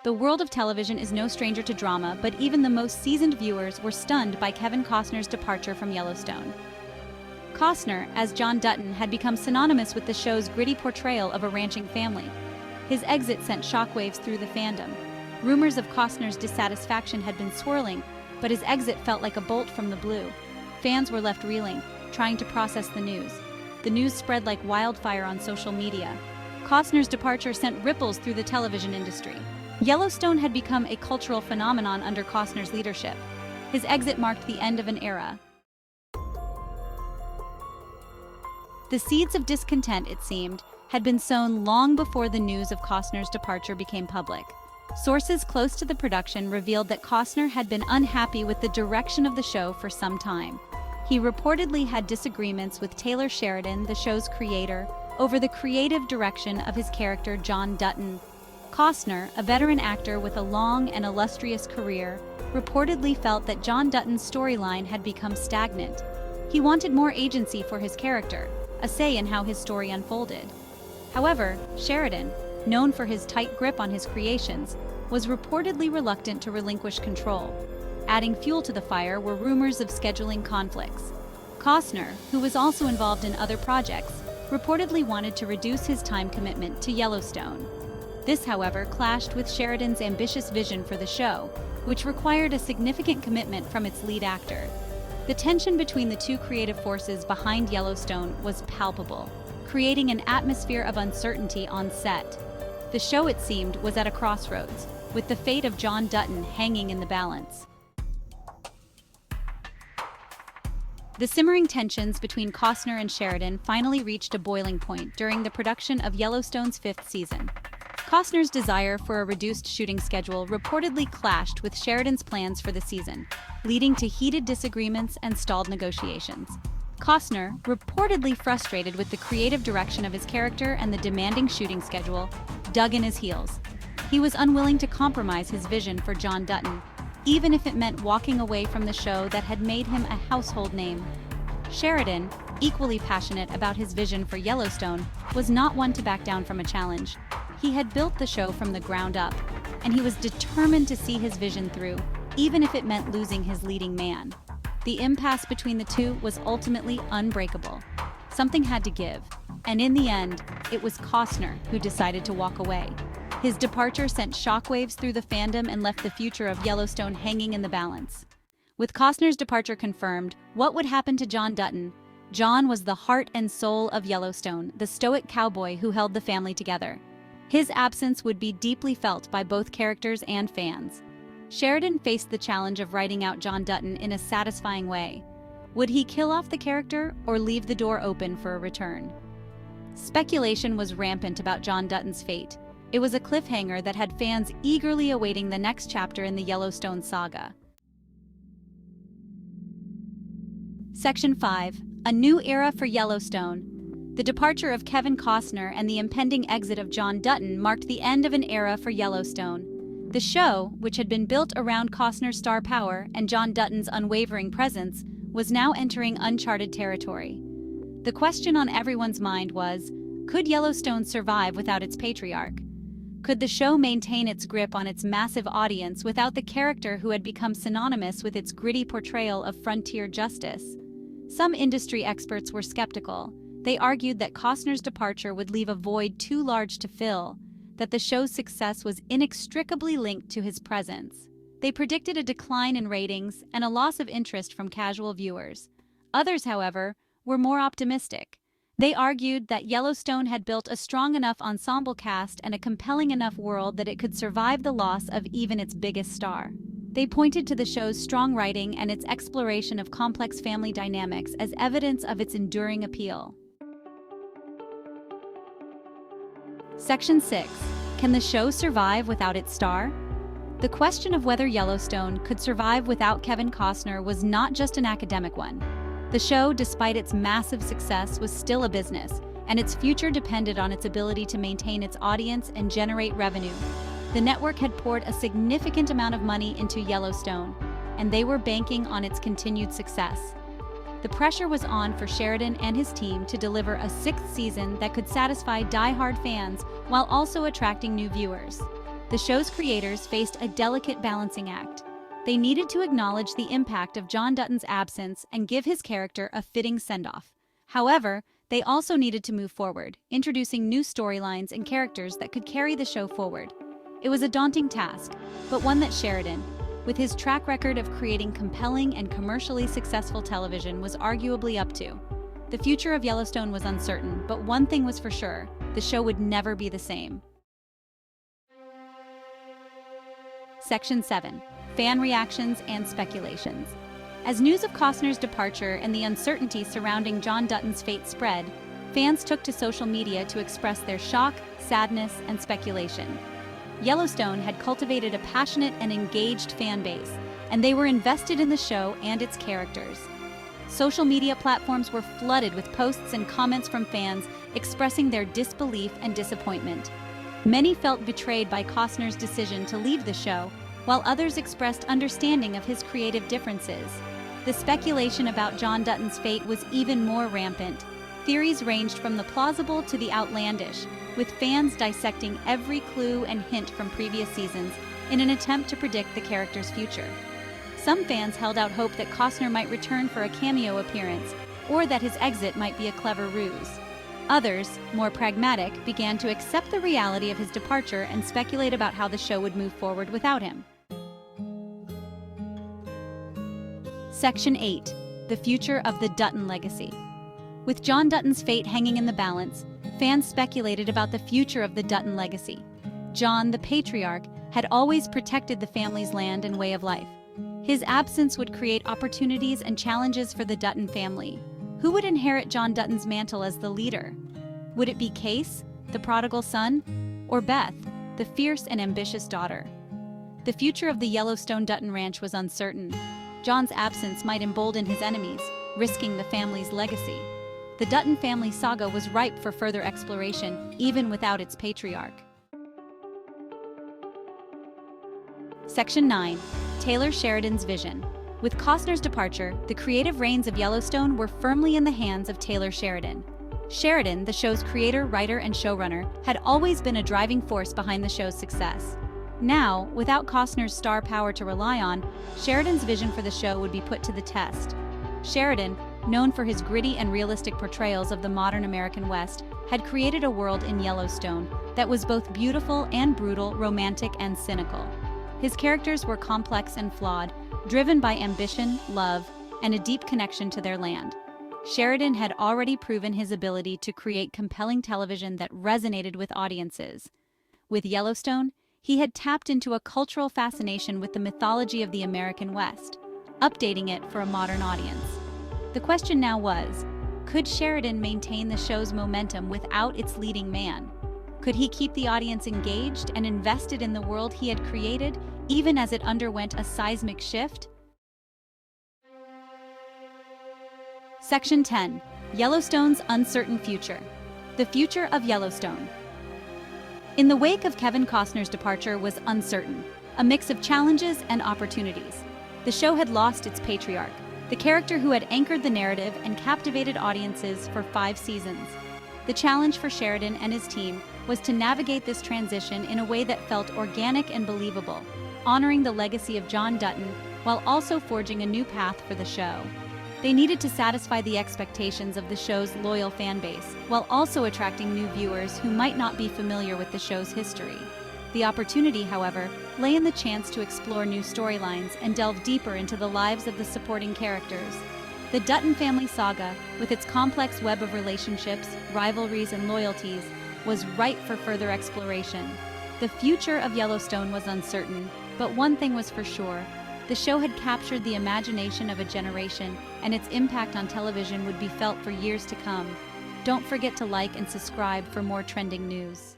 The world of television is no stranger to drama, but even the most seasoned viewers were stunned by Kevin Costner's departure from Yellowstone. Costner, as John Dutton, had become synonymous with the show's gritty portrayal of a ranching family. His exit sent shockwaves through the fandom. Rumors of Costner's dissatisfaction had been swirling, but his exit felt like a bolt from the blue. Fans were left reeling, trying to process the news. The news spread like wildfire on social media. Costner's departure sent ripples through the television industry. Yellowstone had become a cultural phenomenon under Costner's leadership. His exit marked the end of an era. The seeds of discontent, it seemed, had been sown long before the news of Costner's departure became public. Sources close to the production revealed that Costner had been unhappy with the direction of the show for some time. He reportedly had disagreements with Taylor Sheridan, the show's creator, over the creative direction of his character John Dutton. Costner, a veteran actor with a long and illustrious career, reportedly felt that John Dutton's storyline had become stagnant. He wanted more agency for his character, a say in how his story unfolded. However, Sheridan, known for his tight grip on his creations, was reportedly reluctant to relinquish control. Adding fuel to the fire were rumors of scheduling conflicts. Costner, who was also involved in other projects, reportedly wanted to reduce his time commitment to Yellowstone. This, however, clashed with Sheridan's ambitious vision for the show, which required a significant commitment from its lead actor. The tension between the two creative forces behind Yellowstone was palpable, creating an atmosphere of uncertainty on set. The show, it seemed, was at a crossroads, with the fate of John Dutton hanging in the balance. The simmering tensions between Costner and Sheridan finally reached a boiling point during the production of Yellowstone's 5th season. Costner's desire for a reduced shooting schedule reportedly clashed with Sheridan's plans for the season, leading to heated disagreements and stalled negotiations. Costner, reportedly frustrated with the creative direction of his character and the demanding shooting schedule, dug in his heels. He was unwilling to compromise his vision for John Dutton, even if it meant walking away from the show that had made him a household name. Sheridan, equally passionate about his vision for Yellowstone, was not one to back down from a challenge. He had built the show from the ground up, and he was determined to see his vision through, even if it meant losing his leading man. The impasse between the two was ultimately unbreakable. Something had to give, and in the end, it was Costner who decided to walk away. His departure sent shockwaves through the fandom and left the future of Yellowstone hanging in the balance. With Costner's departure confirmed, what would happen to John Dutton? John was the heart and soul of Yellowstone, the stoic cowboy who held the family together. His absence would be deeply felt by both characters and fans. Sheridan faced the challenge of writing out John Dutton in a satisfying way. Would he kill off the character or leave the door open for a return? Speculation was rampant about John Dutton's fate. It was a cliffhanger that had fans eagerly awaiting the next chapter in the Yellowstone saga. Section 5. A new era for Yellowstone. The departure of Kevin Costner and the impending exit of John Dutton marked the end of an era for Yellowstone. The show, which had been built around Costner's star power and John Dutton's unwavering presence, was now entering uncharted territory. The question on everyone's mind was, could Yellowstone survive without its patriarch? Could the show maintain its grip on its massive audience without the character who had become synonymous with its gritty portrayal of frontier justice? Some industry experts were skeptical. They argued that Costner's departure would leave a void too large to fill, that the show's success was inextricably linked to his presence. They predicted a decline in ratings and a loss of interest from casual viewers. Others, however, were more optimistic. They argued that Yellowstone had built a strong enough ensemble cast and a compelling enough world that it could survive the loss of even its biggest star. They pointed to the show's strong writing and its exploration of complex family dynamics as evidence of its enduring appeal. Section 6. Can the show survive without its star? The question of whether Yellowstone could survive without Kevin Costner was not just an academic one. The show, despite its massive success, was still a business, and its future depended on its ability to maintain its audience and generate revenue. The network had poured a significant amount of money into Yellowstone, and they were banking on its continued success. The pressure was on for Sheridan and his team to deliver a 6th season that could satisfy die-hard fans while also attracting new viewers. the show's creators faced a delicate balancing act. They needed to acknowledge the impact of John Dutton's absence and give his character a fitting send-off. However, they also needed to move forward, introducing new storylines and characters that could carry the show forward. It was a daunting task, but one that Sheridan, with his track record of creating compelling and commercially successful television, was arguably up to. The future of Yellowstone was uncertain, but one thing was for sure: the show would never be the same. Section 7. Fan reactions and speculations. As news of Costner's departure and the uncertainty surrounding John Dutton's fate spread, fans took to social media to express their shock, sadness, and speculation. Yellowstone had cultivated a passionate and engaged fan base, and they were invested in the show and its characters. Social media platforms were flooded with posts and comments from fans expressing their disbelief and disappointment. Many felt betrayed by Costner's decision to leave the show, while others expressed understanding of his creative differences. The speculation about John Dutton's fate was even more rampant. Theories ranged from the plausible to the outlandish, with fans dissecting every clue and hint from previous seasons in an attempt to predict the character's future. Some fans held out hope that Costner might return for a cameo appearance, or that his exit might be a clever ruse. Others, more pragmatic, began to accept the reality of his departure and speculate about how the show would move forward without him. Section 8. The future of the Dutton legacy. With John Dutton's fate hanging in the balance, fans speculated about the future of the Dutton legacy. John, the patriarch, had always protected the family's land and way of life. His absence would create opportunities and challenges for the Dutton family. Who would inherit John Dutton's mantle as the leader? Would it be Case, the prodigal son, or Beth, the fierce and ambitious daughter? The future of the Yellowstone Dutton Ranch was uncertain. John's absence might embolden his enemies, risking the family's legacy. The Dutton family saga was ripe for further exploration, even without its patriarch. Section 9. Taylor Sheridan's vision. With Costner's departure, the creative reins of Yellowstone were firmly in the hands of Taylor Sheridan. Sheridan, the show's creator, writer, and showrunner, had always been a driving force behind the show's success. Now, without Costner's star power to rely on, Sheridan's vision for the show would be put to the test. Sheridan, known for his gritty and realistic portrayals of the modern American West, had created a world in Yellowstone that was both beautiful and brutal, romantic and cynical. His characters were complex and flawed, driven by ambition, love, and a deep connection to their land. Sheridan had already proven his ability to create compelling television that resonated with audiences. With Yellowstone, he had tapped into a cultural fascination with the mythology of the American West, updating it for a modern audience. The question now was, could Sheridan maintain the show's momentum without its leading man? Could he keep the audience engaged and invested in the world he had created, even as it underwent a seismic shift? Section 10. Yellowstone's uncertain future. The future of Yellowstone. In the wake of Kevin Costner's departure was uncertain, a mix of challenges and opportunities. The show had lost its patriarch, the character who had anchored the narrative and captivated audiences for 5 seasons. The challenge for Sheridan and his team was to navigate this transition in a way that felt organic and believable, honoring the legacy of John Dutton while also forging a new path for the show. They needed to satisfy the expectations of the show's loyal fan base, while also attracting new viewers who might not be familiar with the show's history. The opportunity, however, lay in the chance to explore new storylines and delve deeper into the lives of the supporting characters. The Dutton family saga, with its complex web of relationships, rivalries, and loyalties, was ripe for further exploration. The future of Yellowstone was uncertain, but one thing was for sure: the show had captured the imagination of a generation, and its impact on television would be felt for years to come. Don't forget to like and subscribe for more trending news.